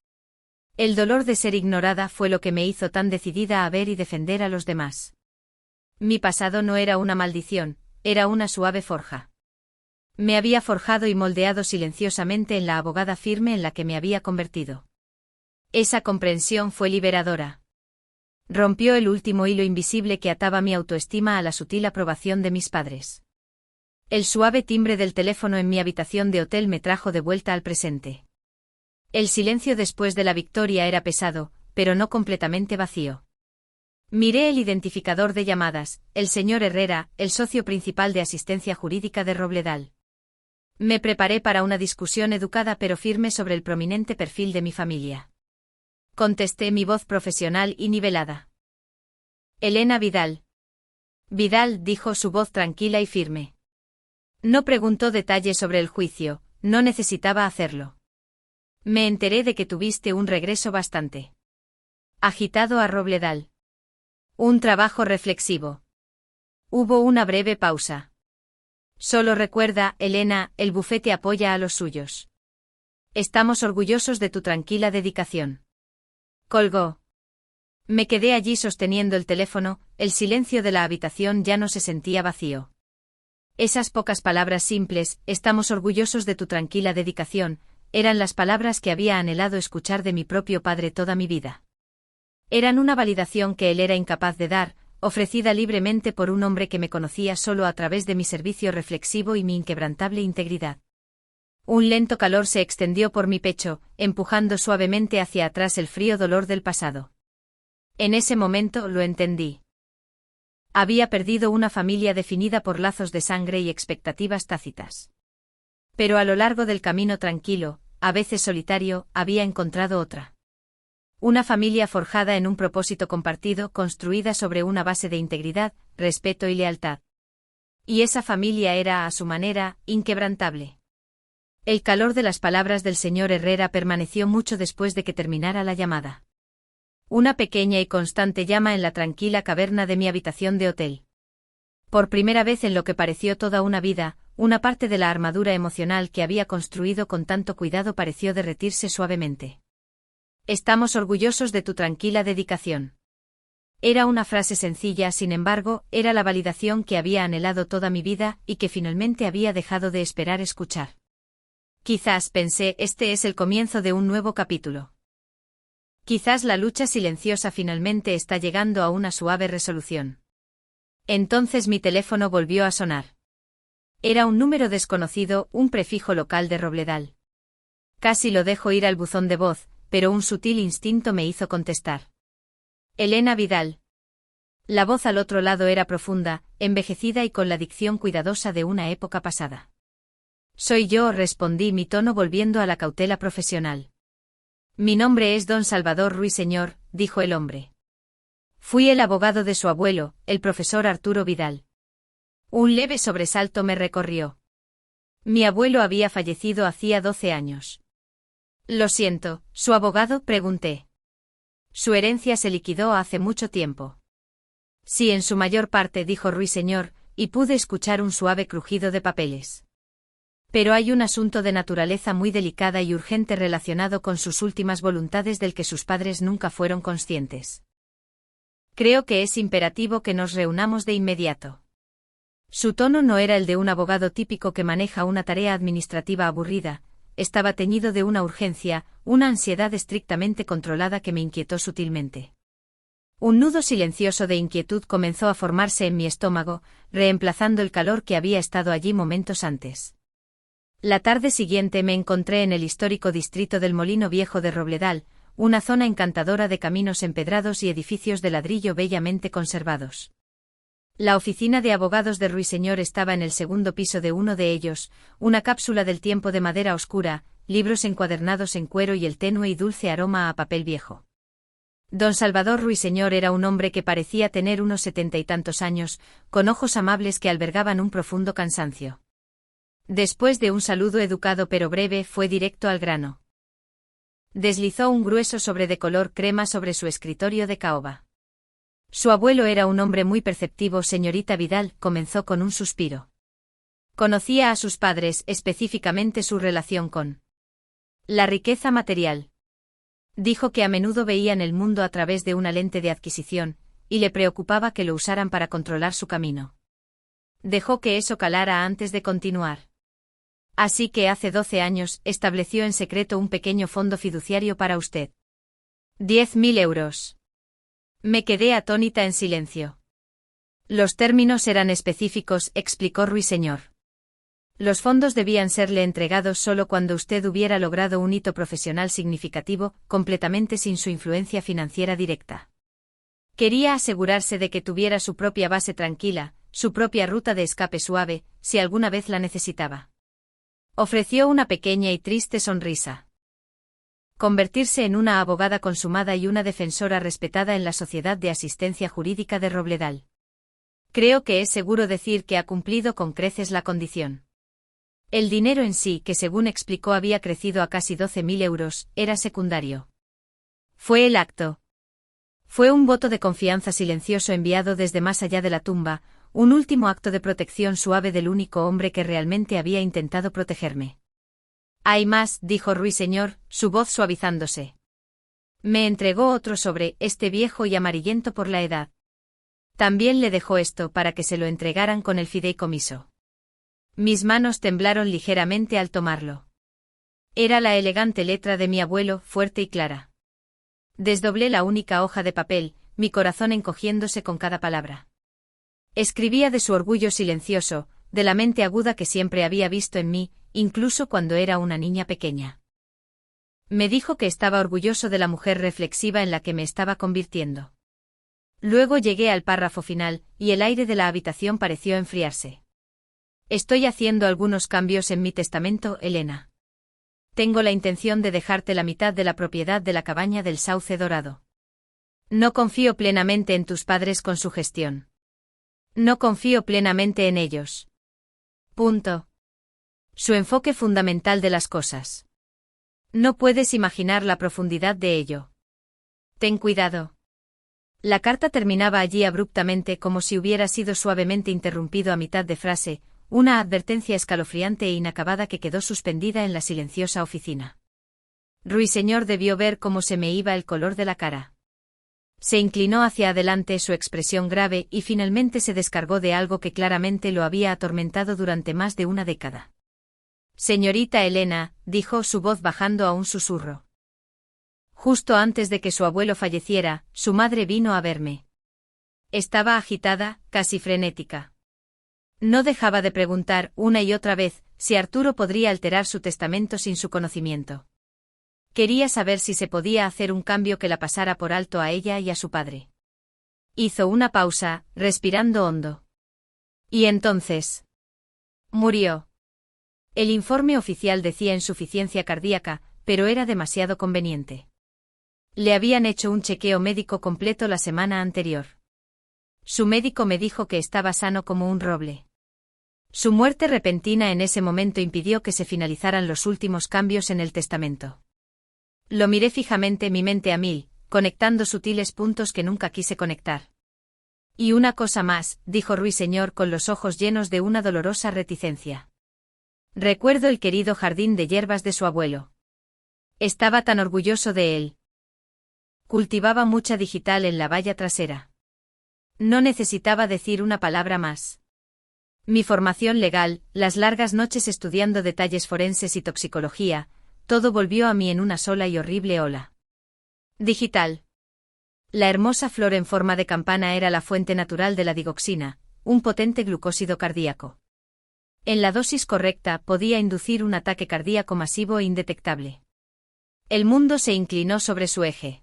S1: El dolor de ser ignorada fue lo que me hizo tan decidida a ver y defender a los demás. Mi pasado no era una maldición, era una suave forja. Me había forjado y moldeado silenciosamente en la abogada firme en la que me había convertido. Esa comprensión fue liberadora. Rompió el último hilo invisible que ataba mi autoestima a la sutil aprobación de mis padres. El suave timbre del teléfono en mi habitación de hotel me trajo de vuelta al presente. El silencio después de la victoria era pesado, pero no completamente vacío. Miré el identificador de llamadas: el señor Herrera, el socio principal de asistencia jurídica de Robledal. Me preparé para una discusión educada pero firme sobre el prominente perfil de mi familia. Contesté, mi voz profesional y nivelada. Elena Vidal. Vidal, dijo su voz tranquila y firme. No preguntó detalles sobre el juicio, no necesitaba hacerlo. Me enteré de que tuviste un regreso bastante agitado a Robledal. Un trabajo reflexivo. Hubo una breve pausa. Solo recuerda, Elena, el bufete apoya a los suyos. Estamos orgullosos de tu tranquila dedicación. Colgó. Me quedé allí sosteniendo el teléfono, el silencio de la habitación ya no se sentía vacío. Esas pocas palabras simples: estamos orgullosos de tu tranquila dedicación, eran las palabras que había anhelado escuchar de mi propio padre toda mi vida. Eran una validación que él era incapaz de dar, ofrecida libremente por un hombre que me conocía solo a través de mi servicio reflexivo y mi inquebrantable integridad. Un lento calor se extendió por mi pecho, empujando suavemente hacia atrás el frío dolor del pasado. En ese momento lo entendí. Había perdido una familia definida por lazos de sangre y expectativas tácitas. Pero a lo largo del camino tranquilo, a veces solitario, había encontrado otra. Una familia forjada en un propósito compartido, construida sobre una base de integridad, respeto y lealtad. Y esa familia era, a su manera, inquebrantable. El calor de las palabras del señor Herrera permaneció mucho después de que terminara la llamada. Una pequeña y constante llama en la tranquila caverna de mi habitación de hotel. Por primera vez en lo que pareció toda una vida, una parte de la armadura emocional que había construido con tanto cuidado pareció derretirse suavemente. Estamos orgullosos de tu tranquila dedicación. Era una frase sencilla, sin embargo, era la validación que había anhelado toda mi vida y que finalmente había dejado de esperar escuchar. Quizás, pensé, este es el comienzo de un nuevo capítulo. Quizás la lucha silenciosa finalmente está llegando a una suave resolución. Entonces mi teléfono volvió a sonar. Era un número desconocido, un prefijo local de Robledal. Casi lo dejo ir al buzón de voz, pero un sutil instinto me hizo contestar. Elena Vidal. La voz al otro lado era profunda, envejecida y con la dicción cuidadosa de una época pasada. Soy yo, respondí, mi tono volviendo a la cautela profesional. Mi nombre es don Salvador Ruiseñor, dijo el hombre. Fui el abogado de su abuelo, el profesor Arturo Vidal. Un leve sobresalto me recorrió. Mi abuelo había fallecido hacía 12 años. Lo siento, ¿su abogado?, pregunté. Su herencia se liquidó hace mucho tiempo. Sí, en su mayor parte, dijo Ruiseñor, y pude escuchar un suave crujido de papeles. Pero hay un asunto de naturaleza muy delicada y urgente relacionado con sus últimas voluntades del que sus padres nunca fueron conscientes. Creo que es imperativo que nos reunamos de inmediato. Su tono no era el de un abogado típico que maneja una tarea administrativa aburrida, estaba teñido de una urgencia, una ansiedad estrictamente controlada que me inquietó sutilmente. Un nudo silencioso de inquietud comenzó a formarse en mi estómago, reemplazando el calor que había estado allí momentos antes. La tarde siguiente me encontré en el histórico distrito del Molino Viejo de Robledal, una zona encantadora de caminos empedrados y edificios de ladrillo bellamente conservados. La oficina de abogados de Ruiseñor estaba en el segundo piso de uno de ellos, una cápsula del tiempo de madera oscura, libros encuadernados en cuero y el tenue y dulce aroma a papel viejo. Don Salvador Ruiseñor era un hombre que parecía tener unos 70 y tantos años, con ojos amables que albergaban un profundo cansancio. Después de un saludo educado pero breve, fue directo al grano. Deslizó un grueso sobre de color crema sobre su escritorio de caoba. Su abuelo era un hombre muy perceptivo, señorita Vidal, comenzó con un suspiro. Conocía a sus padres, específicamente su relación con la riqueza material. Dijo que a menudo veían el mundo a través de una lente de adquisición, y le preocupaba que lo usaran para controlar su camino. Dejó que eso calara antes de continuar. Así que hace 12 años, estableció en secreto un pequeño fondo fiduciario para usted. 10.000 euros. Me quedé atónita en silencio. Los términos eran específicos, explicó Ruiseñor. Los fondos debían serle entregados solo cuando usted hubiera logrado un hito profesional significativo, completamente sin su influencia financiera directa. Quería asegurarse de que tuviera su propia base tranquila, su propia ruta de escape suave, si alguna vez la necesitaba. Ofreció una pequeña y triste sonrisa. Convertirse en una abogada consumada y una defensora respetada en la Sociedad de Asistencia Jurídica de Robledal. Creo que es seguro decir que ha cumplido con creces la condición. El dinero en sí, que según explicó había crecido a casi 12.000 euros, era secundario. Fue el acto. Fue un voto de confianza silencioso enviado desde más allá de la tumba, un último acto de protección suave del único hombre que realmente había intentado protegerme. Hay más, dijo Ruiseñor, su voz suavizándose. Me entregó otro sobre, este viejo y amarillento por la edad. También le dejó esto para que se lo entregaran con el fideicomiso. Mis manos temblaron ligeramente al tomarlo. Era la elegante letra de mi abuelo, fuerte y clara. Desdoblé la única hoja de papel, mi corazón encogiéndose con cada palabra. Escribía de su orgullo silencioso, de la mente aguda que siempre había visto en mí, incluso cuando era una niña pequeña. Me dijo que estaba orgulloso de la mujer reflexiva en la que me estaba convirtiendo. Luego llegué al párrafo final, y el aire de la habitación pareció enfriarse. Estoy haciendo algunos cambios en mi testamento, Elena. Tengo la intención de dejarte la mitad de la propiedad de la cabaña del Sauce Dorado. No confío plenamente en tus padres con su gestión. No confío plenamente en ellos. Punto. Su enfoque fundamental de las cosas. No puedes imaginar la profundidad de ello. Ten cuidado. La carta terminaba allí abruptamente como si hubiera sido suavemente interrumpido a mitad de frase, una advertencia escalofriante e inacabada que quedó suspendida en la silenciosa oficina. Ruiseñor debió ver cómo se me iba el color de la cara. Se inclinó hacia adelante, su expresión grave, y finalmente se descargó de algo que claramente lo había atormentado durante más de una década. Señorita Elena, dijo, su voz bajando a un susurro. Justo antes de que su abuelo falleciera, su madre vino a verme. Estaba agitada, casi frenética. No dejaba de preguntar, una y otra vez, si Arturo podría alterar su testamento sin su conocimiento. Quería saber si se podía hacer un cambio que la pasara por alto a ella y a su padre. Hizo una pausa, respirando hondo. Y entonces. Murió. El informe oficial decía insuficiencia cardíaca, pero era demasiado conveniente. Le habían hecho un chequeo médico completo la semana anterior. Su médico me dijo que estaba sano como un roble. Su muerte repentina en ese momento impidió que se finalizaran los últimos cambios en el testamento. Lo miré fijamente, mi mente a mil, conectando sutiles puntos que nunca quise conectar. Y una cosa más, dijo Ruiseñor con los ojos llenos de una dolorosa reticencia. Recuerdo el querido jardín de hierbas de su abuelo. Estaba tan orgulloso de él. Cultivaba mucha digital en la valla trasera. No necesitaba decir una palabra más. Mi formación legal, las largas noches estudiando detalles forenses y toxicología, todo volvió a mí en una sola y horrible ola. Digital. La hermosa flor en forma de campana era la fuente natural de la digoxina, un potente glucósido cardíaco. En la dosis correcta podía inducir un ataque cardíaco masivo e indetectable. El mundo se inclinó sobre su eje.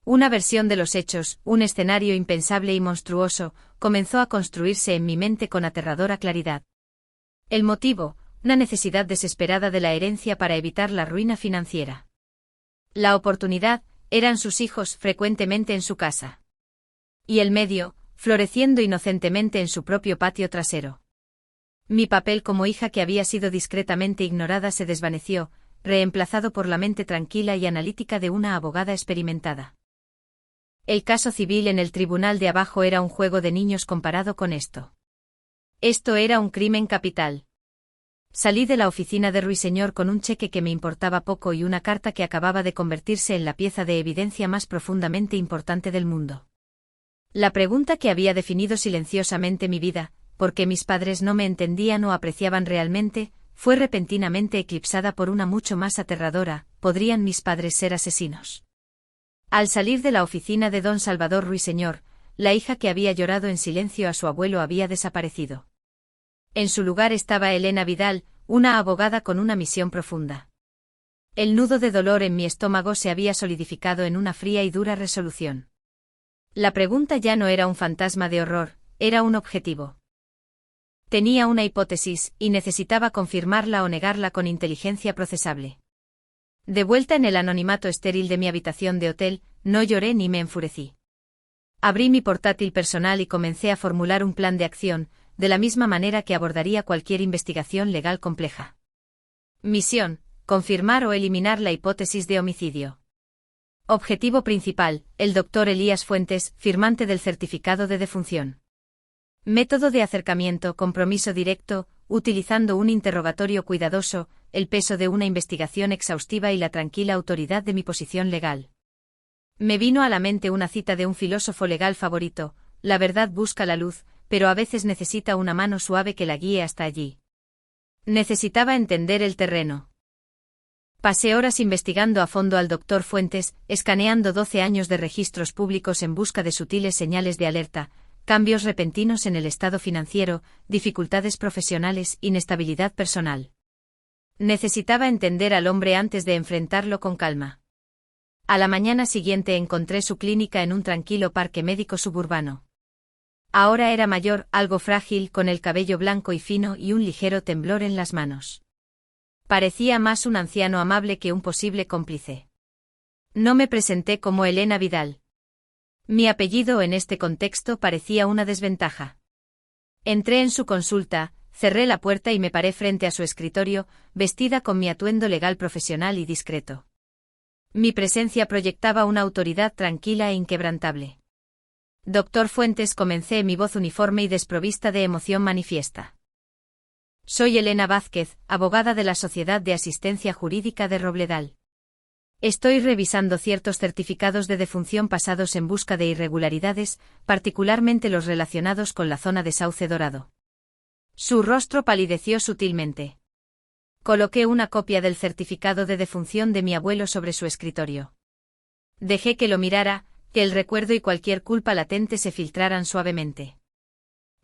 S1: Una versión de los hechos, un escenario impensable y monstruoso, comenzó a construirse en mi mente con aterradora claridad. El motivo, una necesidad desesperada de la herencia para evitar la ruina financiera. La oportunidad, eran sus hijos frecuentemente en su casa. Y el medio, floreciendo inocentemente en su propio patio trasero. Mi papel como hija que había sido discretamente ignorada se desvaneció, reemplazado por la mente tranquila y analítica de una abogada experimentada. El caso civil en el tribunal de abajo era un juego de niños comparado con esto. Esto era un crimen capital. Salí de la oficina de Ruiseñor con un cheque que me importaba poco y una carta que acababa de convertirse en la pieza de evidencia más profundamente importante del mundo. La pregunta que había definido silenciosamente mi vida, ¿por qué mis padres no me entendían o apreciaban realmente?, fue repentinamente eclipsada por una mucho más aterradora: ¿podrían mis padres ser asesinos? Al salir de la oficina de don Salvador Ruiseñor, la hija que había llorado en silencio a su abuelo había desaparecido. En su lugar estaba Elena Vidal, una abogada con una misión profunda. El nudo de dolor en mi estómago se había solidificado en una fría y dura resolución. La pregunta ya no era un fantasma de horror, era un objetivo. Tenía una hipótesis, y necesitaba confirmarla o negarla con inteligencia procesable. De vuelta en el anonimato estéril de mi habitación de hotel, no lloré ni me enfurecí. Abrí mi portátil personal y comencé a formular un plan de acción, de la misma manera que abordaría cualquier investigación legal compleja. Misión: confirmar o eliminar la hipótesis de homicidio. Objetivo principal: el Dr. Elías Fuentes, firmante del certificado de defunción. Método de acercamiento: compromiso directo, utilizando un interrogatorio cuidadoso, el peso de una investigación exhaustiva y la tranquila autoridad de mi posición legal. Me vino a la mente una cita de un filósofo legal favorito: la verdad busca la luz, pero a veces necesita una mano suave que la guíe hasta allí. Necesitaba entender el terreno. Pasé horas investigando a fondo al Dr. Fuentes, escaneando 12 años de registros públicos en busca de sutiles señales de alerta: cambios repentinos en el estado financiero, dificultades profesionales, inestabilidad personal. Necesitaba entender al hombre antes de enfrentarlo con calma. A la mañana siguiente encontré su clínica en un tranquilo parque médico suburbano. Ahora era mayor, algo frágil, con el cabello blanco y fino y un ligero temblor en las manos. Parecía más un anciano amable que un posible cómplice. No me presenté como Elena Vidal. Mi apellido en este contexto parecía una desventaja. Entré en su consulta, cerré la puerta y me paré frente a su escritorio, vestida con mi atuendo legal profesional y discreto. Mi presencia proyectaba una autoridad tranquila e inquebrantable. Dr. Fuentes, comencé, mi voz uniforme y desprovista de emoción manifiesta. Soy Elena Vázquez, abogada de la Sociedad de Asistencia Jurídica de Robledal. Estoy revisando ciertos certificados de defunción pasados en busca de irregularidades, particularmente los relacionados con la zona de Sauce Dorado. Su rostro palideció sutilmente. Coloqué una copia del certificado de defunción de mi abuelo sobre su escritorio. Dejé que lo mirara, que el recuerdo y cualquier culpa latente se filtraran suavemente.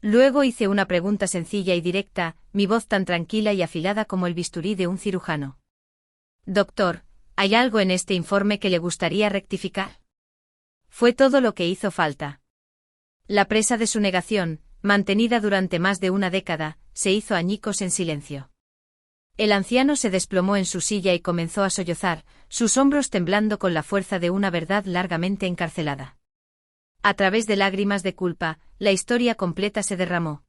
S1: Luego hice una pregunta sencilla y directa, mi voz tan tranquila y afilada como el bisturí de un cirujano. Doctor, ¿hay algo en este informe que le gustaría rectificar? Fue todo lo que hizo falta. La presa de su negación, mantenida durante más de una década, se hizo añicos en silencio. El anciano se desplomó en su silla y comenzó a sollozar, sus hombros temblando con la fuerza de una verdad largamente encarcelada. A través de lágrimas de culpa, la historia completa se derramó.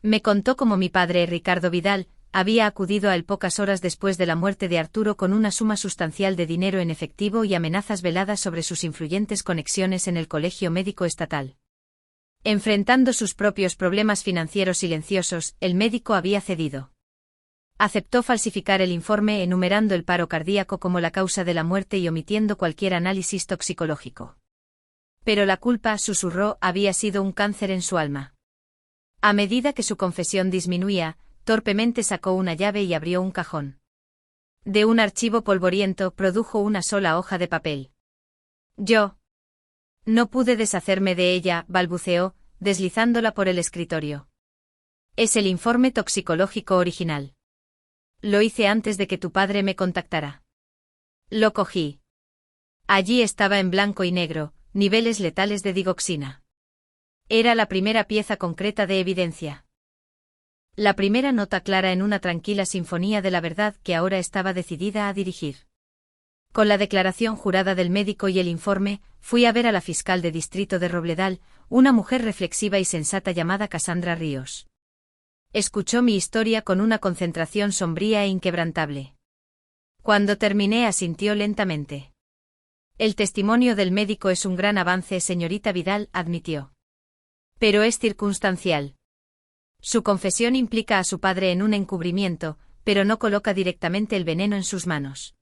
S1: Me contó cómo mi padre, Ricardo Vidal, había acudido a él pocas horas después de la muerte de Arturo con una suma sustancial de dinero en efectivo y amenazas veladas sobre sus influyentes conexiones en el Colegio Médico Estatal. Enfrentando sus propios problemas financieros silenciosos, el médico había cedido. Aceptó falsificar el informe enumerando el paro cardíaco como la causa de la muerte y omitiendo cualquier análisis toxicológico. Pero la culpa, susurró, había sido un cáncer en su alma. A medida que su confesión disminuía, torpemente sacó una llave y abrió un cajón. De un archivo polvoriento produjo una sola hoja de papel. Yo no pude deshacerme de ella, balbuceó, deslizándola por el escritorio. Es el informe toxicológico original. Lo hice antes de que tu padre me contactara. Lo cogí. Allí estaba en blanco y negro, niveles letales de digoxina. Era la primera pieza concreta de evidencia. La primera nota clara en una tranquila sinfonía de la verdad que ahora estaba decidida a dirigir. Con la declaración jurada del médico y el informe, fui a ver a la fiscal de distrito de Robledal, una mujer reflexiva y sensata llamada Cassandra Ríos. Escuchó mi historia con una concentración sombría e inquebrantable. Cuando terminé asintió lentamente. El testimonio del médico es un gran avance, señorita Vidal, admitió. Pero es circunstancial. Su confesión implica a su padre en un encubrimiento, pero no coloca directamente el veneno en sus manos.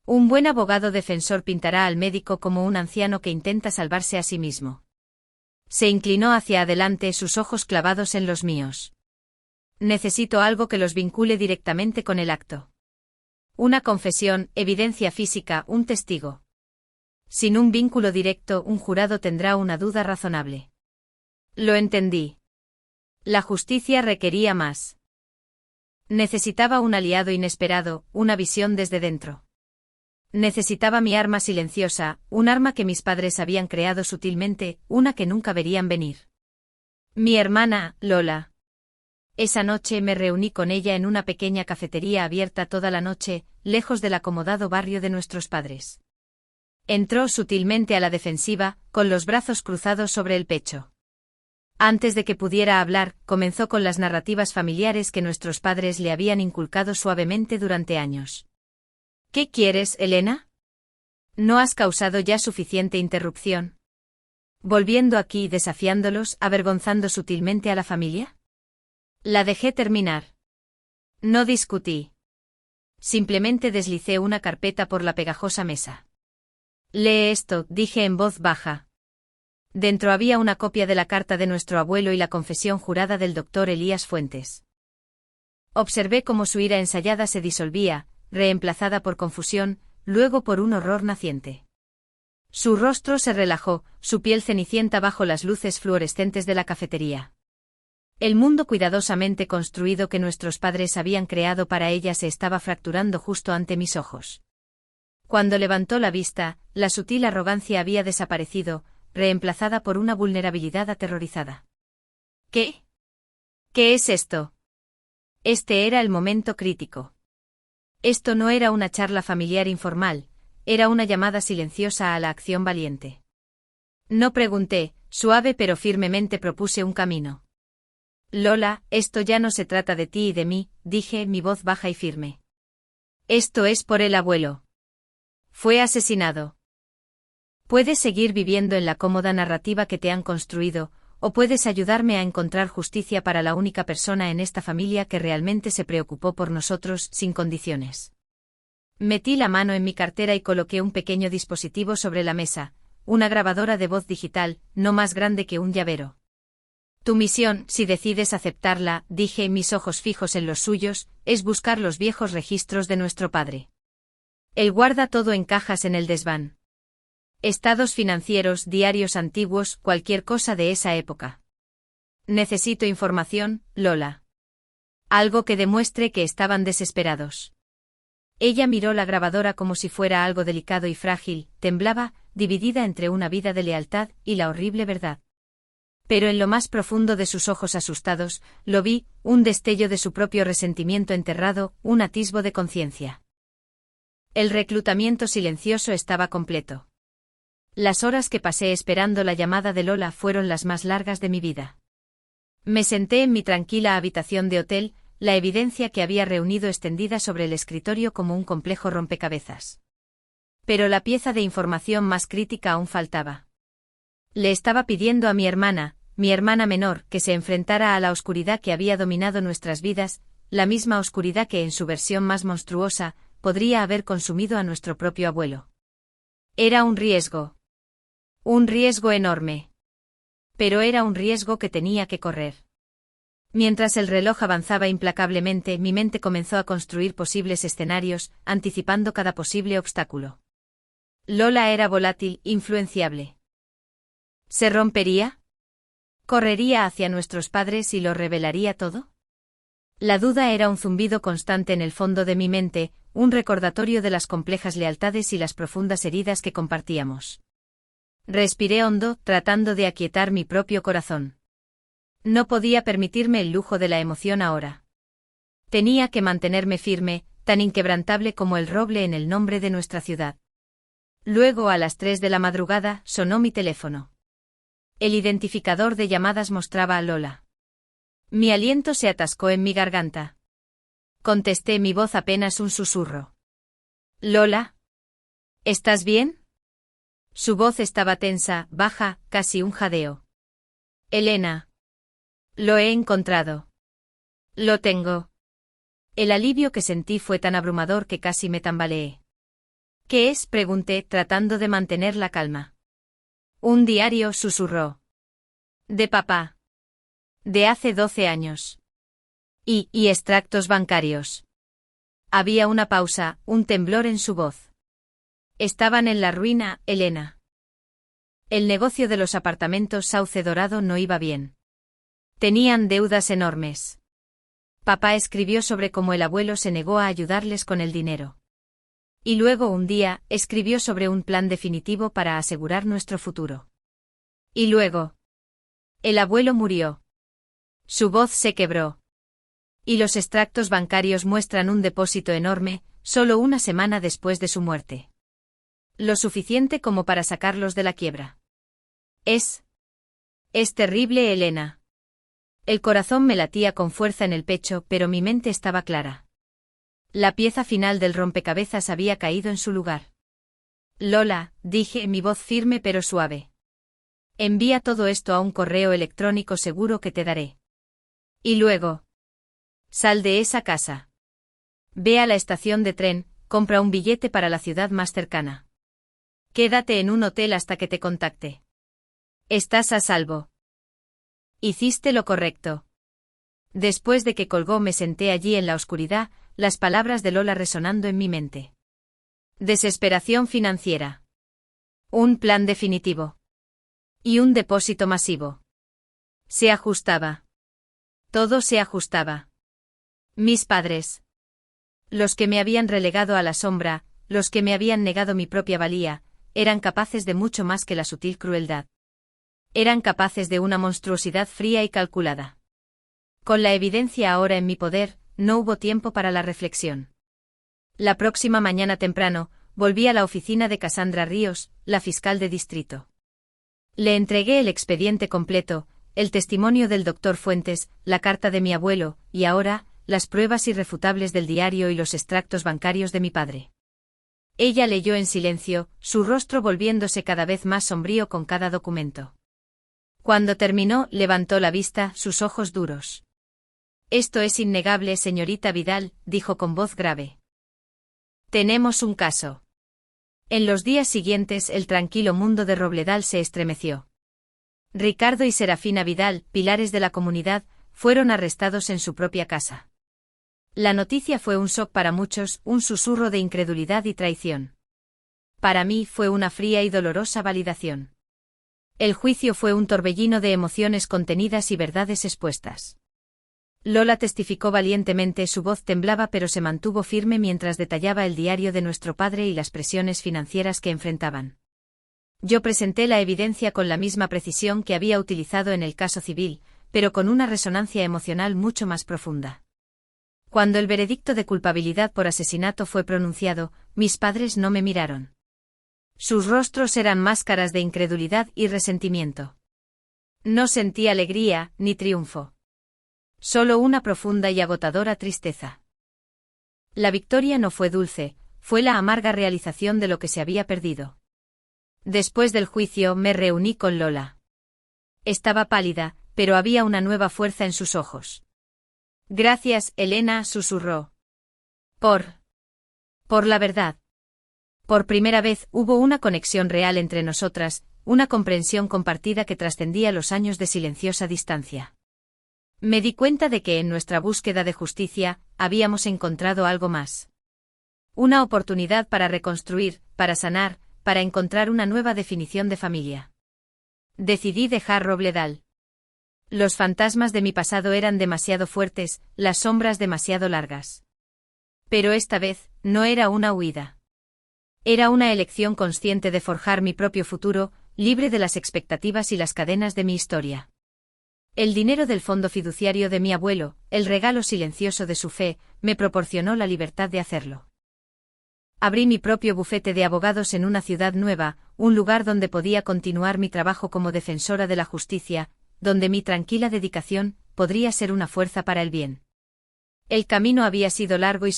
S1: Un buen abogado defensor pintará al médico como un anciano que intenta salvarse a sí mismo. Se inclinó hacia adelante, sus ojos clavados en los míos. Necesito algo que los vincule directamente con el acto. Una confesión, evidencia física, un testigo. Sin un vínculo directo, un jurado tendrá una duda razonable. Lo entendí. La justicia requería más. Necesitaba un aliado inesperado, una visión desde dentro. Necesitaba mi arma silenciosa, un arma que mis padres habían creado sutilmente, una que nunca verían venir. Mi hermana, Lola. Esa noche me reuní con ella en una pequeña cafetería abierta toda la noche, lejos del acomodado barrio de nuestros padres. Entró sutilmente a la defensiva, con los brazos cruzados sobre el pecho. Antes de que pudiera hablar, comenzó con las narrativas familiares que nuestros padres le habían inculcado suavemente durante años. ¿Qué quieres, Elena? ¿No has causado ya suficiente interrupción? ¿Volviendo aquí, desafiándolos, avergonzando sutilmente a la familia? La dejé terminar. No discutí. Simplemente deslicé una carpeta por la pegajosa mesa. Lee esto, dije en voz baja. Dentro había una copia de la carta de nuestro abuelo y la confesión jurada del doctor Elías Fuentes. Observé cómo su ira ensayada se disolvía, reemplazada por confusión, luego por un horror naciente. Su rostro se relajó, su piel cenicienta bajo las luces fluorescentes de la cafetería. El mundo cuidadosamente construido que nuestros padres habían creado para ella se estaba fracturando justo ante mis ojos. Cuando levantó la vista, la sutil arrogancia había desaparecido, reemplazada por una vulnerabilidad aterrorizada. ¿Qué? ¿Qué es esto? Este era el momento crítico. Esto no era una charla familiar informal, era una llamada silenciosa a la acción valiente. No pregunté, suave pero firmemente propuse un camino. Lola, esto ya no se trata de ti y de mí, dije, mi voz baja y firme. Esto es por el abuelo. Fue asesinado. Puedes seguir viviendo en la cómoda narrativa que te han construido, o puedes ayudarme a encontrar justicia para la única persona en esta familia que realmente se preocupó por nosotros, sin condiciones. Metí la mano en mi cartera y coloqué un pequeño dispositivo sobre la mesa, una grabadora de voz digital, no más grande que un llavero. Tu misión, si decides aceptarla, dije, mis ojos fijos en los suyos, es buscar los viejos registros de nuestro padre. Él guarda todo en cajas en el desván. Estados financieros, diarios antiguos, cualquier cosa de esa época. Necesito información, Lola. Algo que demuestre que estaban desesperados. Ella miró la grabadora como si fuera algo delicado y frágil, temblaba, dividida entre una vida de lealtad y la horrible verdad. Pero en lo más profundo de sus ojos asustados, lo vi, un destello de su propio resentimiento enterrado, un atisbo de conciencia. El reclutamiento silencioso estaba completo. Las horas que pasé esperando la llamada de Lola fueron las más largas de mi vida. Me senté en mi tranquila habitación de hotel, la evidencia que había reunido extendida sobre el escritorio como un complejo rompecabezas. Pero la pieza de información más crítica aún faltaba. Le estaba pidiendo a mi hermana menor, que se enfrentara a la oscuridad que había dominado nuestras vidas, la misma oscuridad que en su versión más monstruosa, podría haber consumido a nuestro propio abuelo. Era un riesgo. Un riesgo enorme. Pero era un riesgo que tenía que correr. Mientras el reloj avanzaba implacablemente, mi mente comenzó a construir posibles escenarios, anticipando cada posible obstáculo. Lola era volátil, influenciable. ¿Se rompería? ¿Correría hacia nuestros padres y lo revelaría todo? La duda era un zumbido constante en el fondo de mi mente, un recordatorio de las complejas lealtades y las profundas heridas que compartíamos. Respiré hondo, tratando de aquietar mi propio corazón. No podía permitirme el lujo de la emoción ahora. Tenía que mantenerme firme, tan inquebrantable como el roble en el nombre de nuestra ciudad. Luego, a las 3 de la madrugada, sonó mi teléfono. El identificador de llamadas mostraba a Lola. Mi aliento se atascó en mi garganta. Contesté, mi voz apenas un susurro. «Lola, ¿estás bien?» Su voz estaba tensa, baja, casi un jadeo. «Elena. Lo he encontrado. Lo tengo». El alivio que sentí fue tan abrumador que casi me tambaleé. «¿Qué es?», pregunté, tratando de mantener la calma. «Un diario», susurró. «De papá. De hace 12 años. Y extractos bancarios». Había una pausa, un temblor en su voz. «Estaban en la ruina, Elena. El negocio de los apartamentos Sauce Dorado no iba bien. Tenían deudas enormes. Papá escribió sobre cómo el abuelo se negó a ayudarles con el dinero. Y luego un día, escribió sobre un plan definitivo para asegurar nuestro futuro. Y luego, el abuelo murió. Su voz se quebró. Y los extractos bancarios muestran un depósito enorme, solo una semana después de su muerte. Lo suficiente como para sacarlos de la quiebra. Es terrible, Elena. El corazón me latía con fuerza en el pecho, pero mi mente estaba clara. La pieza final del rompecabezas había caído en su lugar. «Lola», dije, mi voz firme pero suave. «Envía todo esto a un correo electrónico seguro que te daré. Y luego, sal de esa casa. Ve a la estación de tren, compra un billete para la ciudad más cercana. Quédate en un hotel hasta que te contacte. Estás a salvo». Hiciste lo correcto. Después de que colgó me senté allí en la oscuridad, las palabras de Lola resonando en mi mente. Desesperación financiera. Un plan definitivo. Y un depósito masivo. Se ajustaba. Todo se ajustaba. Mis padres. Los que me habían relegado a la sombra, los que me habían negado mi propia valía, eran capaces de mucho más que la sutil crueldad. Eran capaces de una monstruosidad fría y calculada. Con la evidencia ahora en mi poder, no hubo tiempo para la reflexión. La próxima mañana temprano, volví a la oficina de Cassandra Ríos, la fiscal de distrito. Le entregué el expediente completo, el testimonio del doctor Fuentes, la carta de mi abuelo, y ahora, las pruebas irrefutables del diario y los extractos bancarios de mi padre. Ella leyó en silencio, su rostro volviéndose cada vez más sombrío con cada documento. Cuando terminó, levantó la vista, sus ojos duros. «Esto es innegable, señorita Vidal», dijo con voz grave. «Tenemos un caso». En los días siguientes el tranquilo mundo de Robledal se estremeció. Ricardo y Serafina Vidal, pilares de la comunidad, fueron arrestados en su propia casa. La noticia fue un shock para muchos, un susurro de incredulidad y traición. Para mí fue una fría y dolorosa validación. El juicio fue un torbellino de emociones contenidas y verdades expuestas. Lola testificó valientemente, su voz temblaba pero se mantuvo firme mientras detallaba el diario de nuestro padre y las presiones financieras que enfrentaban. Yo presenté la evidencia con la misma precisión que había utilizado en el caso civil, pero con una resonancia emocional mucho más profunda. Cuando el veredicto de culpabilidad por asesinato fue pronunciado, mis padres no me miraron. Sus rostros eran máscaras de incredulidad y resentimiento. No sentí alegría, ni triunfo. Solo una profunda y agotadora tristeza. La victoria no fue dulce, fue la amarga realización de lo que se había perdido. Después del juicio me reuní con Lola. Estaba pálida, pero había una nueva fuerza en sus ojos. «Gracias, Elena», susurró. Por la verdad. Por primera vez hubo una conexión real entre nosotras, una comprensión compartida que trascendía los años de silenciosa distancia. Me di cuenta de que en nuestra búsqueda de justicia, habíamos encontrado algo más. Una oportunidad para reconstruir, para sanar, para encontrar una nueva definición de familia. Decidí dejar Robledal. Los fantasmas de mi pasado eran demasiado fuertes, las sombras demasiado largas. Pero esta vez, no era una huida. Era una elección consciente de forjar mi propio futuro, libre de las expectativas y las cadenas de mi historia. El dinero del fondo fiduciario de mi abuelo, el regalo silencioso de su fe, me proporcionó la libertad de hacerlo. Abrí mi propio bufete de abogados en una ciudad nueva, un lugar donde podía continuar mi trabajo como defensora de la justicia, donde mi tranquila dedicación podría ser una fuerza para el bien. El camino había sido largo y